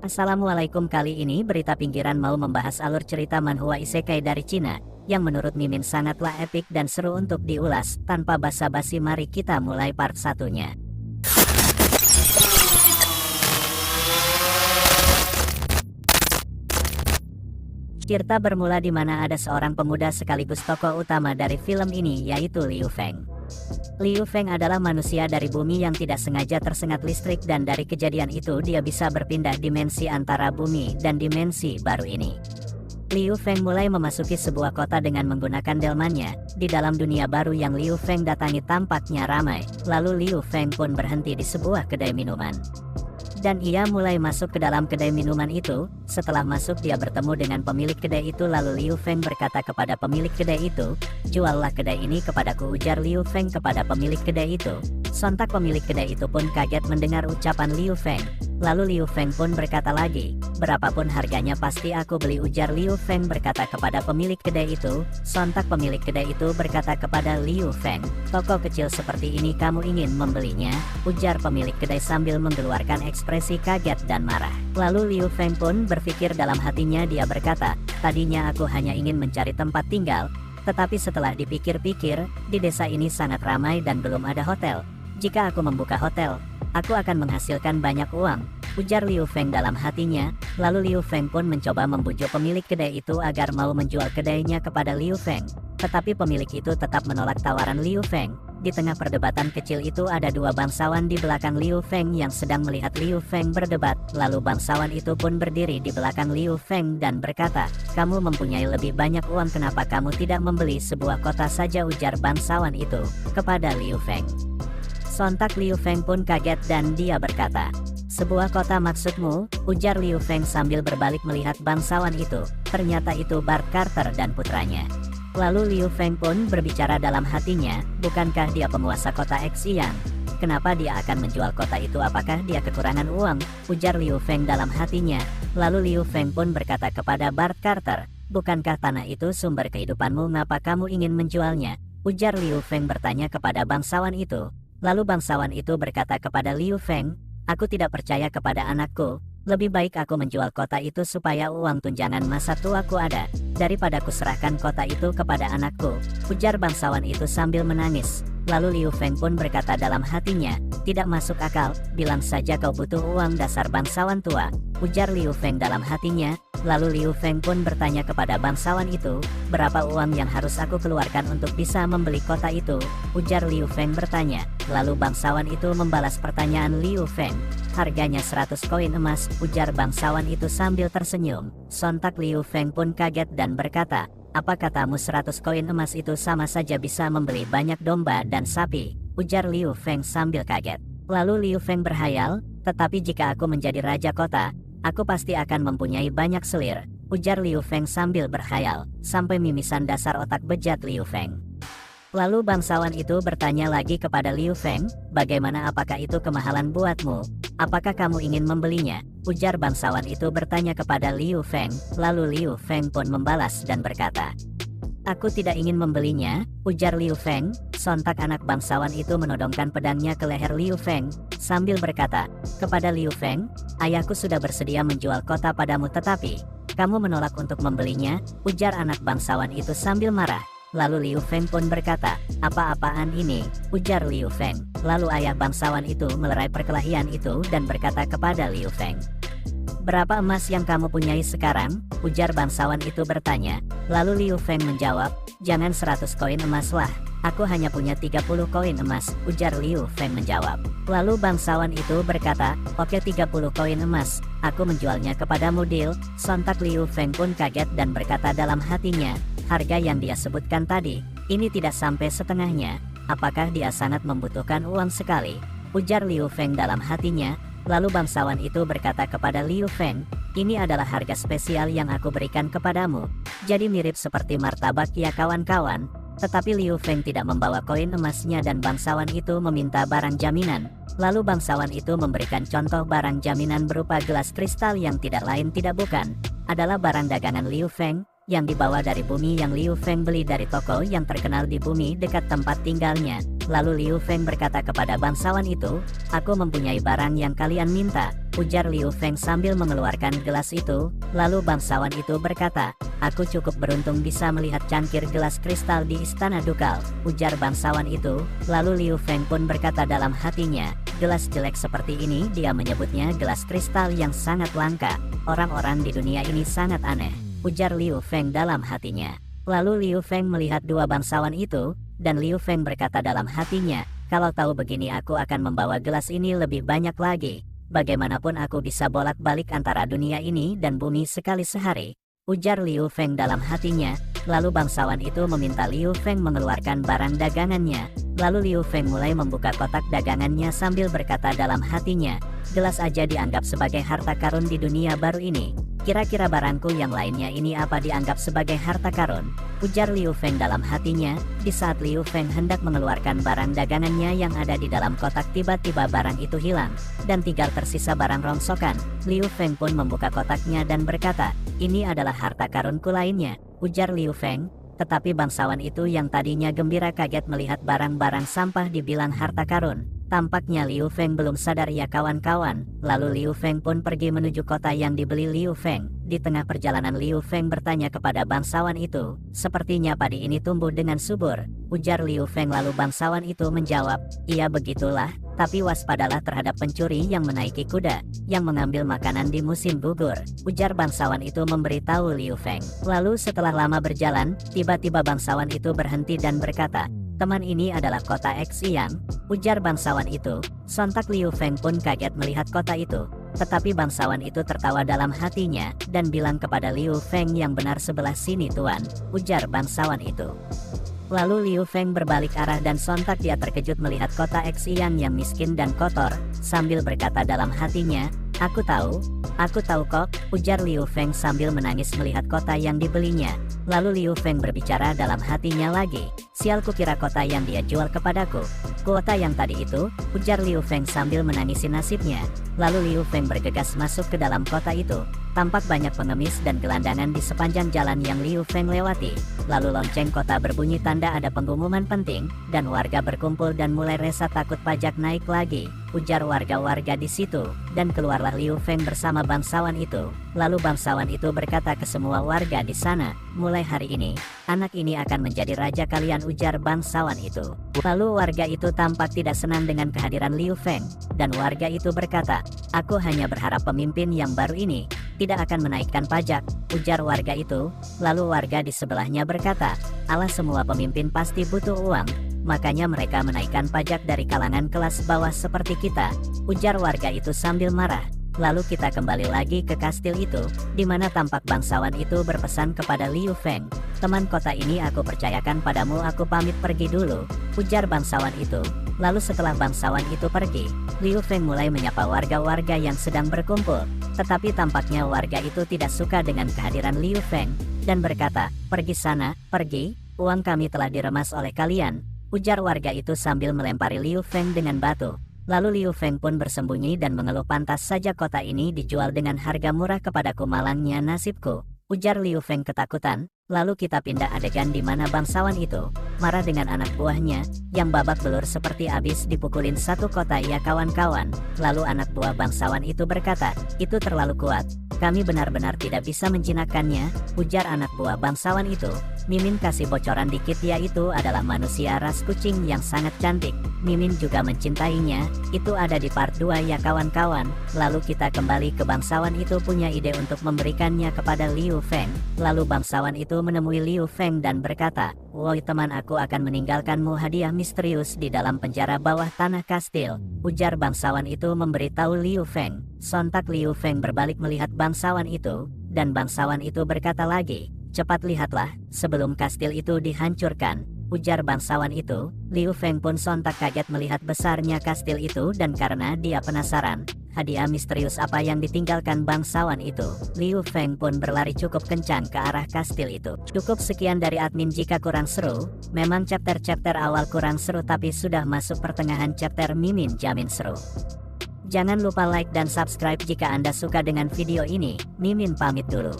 Assalamualaikum, kali ini berita pinggiran mau membahas alur cerita manhwa isekai dari Cina, yang menurut Mimin sangatlah epik dan seru untuk diulas. Tanpa basa-basi mari kita mulai part satunya. Cerita bermula di mana ada seorang pemuda sekaligus tokoh utama dari film ini, yaitu Liu Feng. Liu Feng adalah manusia dari bumi yang tidak sengaja tersengat listrik, dan dari kejadian itu dia bisa berpindah dimensi antara bumi dan dimensi baru ini. Liu Feng mulai memasuki sebuah kota dengan menggunakan delmannya. Di dalam dunia baru yang Liu Feng datangi tampaknya ramai, lalu Liu Feng pun berhenti di sebuah kedai minuman. Dan ia mulai masuk ke dalam kedai minuman itu. Setelah masuk dia bertemu dengan pemilik kedai itu, lalu Liu Feng berkata kepada pemilik kedai itu, "Juallah kedai ini kepadaku," ujar Liu Feng kepada pemilik kedai itu. Sontak pemilik kedai itu pun kaget mendengar ucapan Liu Feng. Lalu Liu Feng pun berkata lagi, "Berapapun harganya pasti aku beli," ujar Liu Feng berkata kepada pemilik kedai itu. Sontak pemilik kedai itu berkata kepada Liu Feng, "Toko kecil seperti ini kamu ingin membelinya?" ujar pemilik kedai sambil mengeluarkan ekspresi kaget dan marah. Lalu Liu Feng pun berpikir dalam hatinya, dia berkata, "Tadinya aku hanya ingin mencari tempat tinggal, tetapi setelah dipikir-pikir, di desa ini sangat ramai dan belum ada hotel. Jika aku membuka hotel, aku akan menghasilkan banyak uang," ujar Liu Feng dalam hatinya. Lalu Liu Feng pun mencoba membujuk pemilik kedai itu agar mau menjual kedainya kepada Liu Feng. Tetapi pemilik itu tetap menolak tawaran Liu Feng. Di tengah perdebatan kecil itu ada dua bangsawan di belakang Liu Feng yang sedang melihat Liu Feng berdebat. Lalu bangsawan itu pun berdiri di belakang Liu Feng dan berkata, "Kamu mempunyai lebih banyak uang, kenapa kamu tidak membeli sebuah kota saja?" ujar bangsawan itu kepada Liu Feng. Sontak Liu Feng pun kaget dan dia berkata, "Sebuah kota maksudmu?" ujar Liu Feng sambil berbalik melihat bangsawan itu. Ternyata itu Bart Carter dan putranya. Lalu Liu Feng pun berbicara dalam hatinya, "Bukankah dia penguasa kota Xi'an? Kenapa dia akan menjual kota itu? Apakah dia kekurangan uang?" ujar Liu Feng dalam hatinya. Lalu Liu Feng pun berkata kepada Bart Carter, "Bukankah tanah itu sumber kehidupanmu? Ngapa kamu ingin menjualnya?" ujar Liu Feng bertanya kepada bangsawan itu. Lalu bangsawan itu berkata kepada Liu Feng, "Aku tidak percaya kepada anakku. Lebih baik aku menjual kota itu supaya uang tunjangan masa tuaku ada, daripada kuserahkan kota itu kepada anakku," ujar bangsawan itu sambil menangis. Lalu Liu Feng pun berkata dalam hatinya, "Tidak masuk akal, bilang saja kau butuh uang, dasar bangsawan tua," ujar Liu Feng dalam hatinya. Lalu Liu Feng pun bertanya kepada bangsawan itu, "Berapa uang yang harus aku keluarkan untuk bisa membeli kota itu?" ujar Liu Feng bertanya. Lalu bangsawan itu membalas pertanyaan Liu Feng, "Harganya 100 koin emas," ujar bangsawan itu sambil tersenyum. Sontak Liu Feng pun kaget dan berkata, "Apa katamu 100 koin emas itu sama saja bisa membeli banyak domba dan sapi?" ujar Liu Feng sambil kaget. Lalu Liu Feng berhayal, "Tetapi jika aku menjadi raja kota, aku pasti akan mempunyai banyak selir," ujar Liu Feng sambil berhayal, sampai mimisan dasar otak bejat Liu Feng. Lalu bangsawan itu bertanya lagi kepada Liu Feng, "Bagaimana, apakah itu kemahalan buatmu? Apakah kamu ingin membelinya?" ujar bangsawan itu bertanya kepada Liu Feng. Lalu Liu Feng pun membalas dan berkata, "Aku tidak ingin membelinya," ujar Liu Feng. Sontak anak bangsawan itu menodongkan pedangnya ke leher Liu Feng, sambil berkata kepada Liu Feng, "Ayahku sudah bersedia menjual kota padamu, tetapi kamu menolak untuk membelinya," ujar anak bangsawan itu sambil marah. Lalu Liu Feng pun berkata, "Apa-apaan ini?" ujar Liu Feng. Lalu ayah bangsawan itu melerai perkelahian itu dan berkata kepada Liu Feng, "Berapa emas yang kamu punyai sekarang?" ujar bangsawan itu bertanya. Lalu Liu Feng menjawab, "Jangan 100 koin emas lah, aku hanya punya 30 koin emas," ujar Liu Feng menjawab. Lalu bangsawan itu berkata, "Oke, 30 koin emas, aku menjualnya kepadamu, deal." Sontak Liu Feng pun kaget dan berkata dalam hatinya, harga yang dia sebutkan tadi, ini tidak sampai setengahnya. Apakah dia sangat membutuhkan uang sekali? Ujar Liu Feng dalam hatinya. Lalu bangsawan itu berkata kepada Liu Feng, "Ini adalah harga spesial yang aku berikan kepadamu. Jadi mirip seperti martabak ya kawan-kawan." Tetapi Liu Feng tidak membawa koin emasnya dan bangsawan itu meminta barang jaminan. Lalu bangsawan itu memberikan contoh barang jaminan berupa gelas kristal yang tidak lain tidak bukan adalah barang dagangan Liu Feng, yang dibawa dari bumi yang Liu Feng beli dari toko yang terkenal di bumi dekat tempat tinggalnya. Lalu Liu Feng berkata kepada bangsawan itu, "Aku mempunyai barang yang kalian minta," ujar Liu Feng sambil mengeluarkan gelas itu. Lalu bangsawan itu berkata, "Aku cukup beruntung bisa melihat cangkir gelas kristal di istana Dukal," ujar bangsawan itu. Lalu Liu Feng pun berkata dalam hatinya, "Gelas jelek seperti ini," dia menyebutnya gelas kristal yang sangat langka. "Orang-orang di dunia ini sangat aneh," ujar Liu Feng dalam hatinya. Lalu Liu Feng melihat dua bangsawan itu, dan Liu Feng berkata dalam hatinya, "Kalau tahu begini aku akan membawa gelas ini lebih banyak lagi. Bagaimanapun aku bisa bolak-balik antara dunia ini dan bumi sekali sehari," ujar Liu Feng dalam hatinya. Lalu bangsawan itu meminta Liu Feng mengeluarkan barang dagangannya. Lalu Liu Feng mulai membuka kotak dagangannya sambil berkata dalam hatinya, "Gelas aja dianggap sebagai harta karun di dunia baru ini. Kira-kira barangku yang lainnya ini apa dianggap sebagai harta karun?" ujar Liu Feng dalam hatinya. Di saat Liu Feng hendak mengeluarkan barang dagangannya yang ada di dalam kotak, tiba-tiba barang itu hilang, dan tinggal tersisa barang rongsokan. Liu Feng pun membuka kotaknya dan berkata, "Ini adalah harta karunku lainnya," ujar Liu Feng. Tetapi bangsawan itu yang tadinya gembira kaget melihat barang-barang sampah dibilang harta karun. Tampaknya Liu Feng belum sadar ya kawan-kawan. Lalu Liu Feng pun pergi menuju kota yang dibeli Liu Feng. Di tengah perjalanan Liu Feng bertanya kepada bangsawan itu, "Sepertinya padi ini tumbuh dengan subur," ujar Liu Feng. Lalu bangsawan itu menjawab, "Iya begitulah, tapi waspadalah terhadap pencuri yang menaiki kuda, yang mengambil makanan di musim gugur," ujar bangsawan itu memberitahu Liu Feng. Lalu setelah lama berjalan, tiba-tiba bangsawan itu berhenti dan berkata, "Teman, ini adalah kota Xiang," ujar bangsawan itu. Sontak Liu Feng pun kaget melihat kota itu. Tetapi bangsawan itu tertawa dalam hatinya, dan bilang kepada Liu Feng, "Yang benar sebelah sini tuan," ujar bangsawan itu. Lalu Liu Feng berbalik arah dan sontak dia terkejut melihat kota Xiang yang miskin dan kotor, sambil berkata dalam hatinya, Aku tahu kok," ujar Liu Feng sambil menangis melihat kota yang dibelinya. Lalu Liu Feng berbicara dalam hatinya lagi, "Sial, kukira kota yang dia jual kepadaku. Kota yang tadi itu," ujar Liu Feng sambil menangisi nasibnya. Lalu Liu Feng bergegas masuk ke dalam kota itu. Tampak banyak pengemis dan gelandangan di sepanjang jalan yang Liu Feng lewati. Lalu lonceng kota berbunyi tanda ada pengumuman penting, dan warga berkumpul dan mulai resah takut pajak naik lagi, ujar warga-warga di situ. Dan keluarlah Liu Feng bersama bangsawan itu. Lalu bangsawan itu berkata ke semua warga di sana, "Mulai hari ini, anak ini akan menjadi raja kalian," ujar bangsawan itu. Lalu warga itu tampak tidak senang dengan kehadiran Liu Feng, dan warga itu berkata, "Aku hanya berharap pemimpin yang baru ini tidak akan menaikkan pajak," ujar warga itu. Lalu warga di sebelahnya berkata, "Alah, semua pemimpin pasti butuh uang, makanya mereka menaikkan pajak dari kalangan kelas bawah seperti kita," ujar warga itu sambil marah. Lalu kita kembali lagi ke kastil itu, di mana tampak bangsawan itu berpesan kepada Liu Feng, "Teman, kota ini aku percayakan padamu, aku pamit pergi dulu," ujar bangsawan itu. Lalu setelah bangsawan itu pergi, Liu Feng mulai menyapa warga-warga yang sedang berkumpul. Tetapi tampaknya warga itu tidak suka dengan kehadiran Liu Feng, dan berkata, "Pergi sana, pergi, uang kami telah diremas oleh kalian," ujar warga itu sambil melempari Liu Feng dengan batu. Lalu Liu Feng pun bersembunyi dan mengeluh, "Pantas saja kota ini dijual dengan harga murah kepadaku, malangnya nasibku," ujar Liu Feng ketakutan. Lalu kita pindah adegan di mana bangsawan itu marah dengan anak buahnya yang babak belur seperti abis dipukulin satu kota. Ya kawan-kawan, lalu anak buah bangsawan itu berkata, "Itu terlalu kuat, kami benar-benar tidak bisa menjinakkannya," ujar anak buah bangsawan itu. Mimin kasih bocoran dikit, yaitu adalah manusia ras kucing yang sangat cantik. Mimin juga mencintainya. Itu ada di part 2 ya kawan-kawan. Lalu kita kembali ke bangsawan itu punya ide untuk memberikannya kepada Liu Feng. Lalu bangsawan itu menemui Liu Feng dan berkata, "Woi teman, aku akan meninggalkanmu hadiah misterius di dalam penjara bawah tanah kastil," ujar bangsawan itu memberitahu Liu Feng. Sontak Liu Feng berbalik melihat bangsawan itu, dan bangsawan itu berkata lagi, "Cepat lihatlah, sebelum kastil itu dihancurkan," ujar bangsawan itu. Liu Feng pun sontak kaget melihat besarnya kastil itu, dan karena dia penasaran, hadiah misterius apa yang ditinggalkan bangsawan itu, Liu Feng pun berlari cukup kencang ke arah kastil itu. Cukup sekian dari admin. Jika kurang seru, memang chapter-chapter awal kurang seru, tapi sudah masuk pertengahan chapter Mimin jamin seru. Jangan lupa like dan subscribe jika Anda suka dengan video ini. Mimin pamit dulu.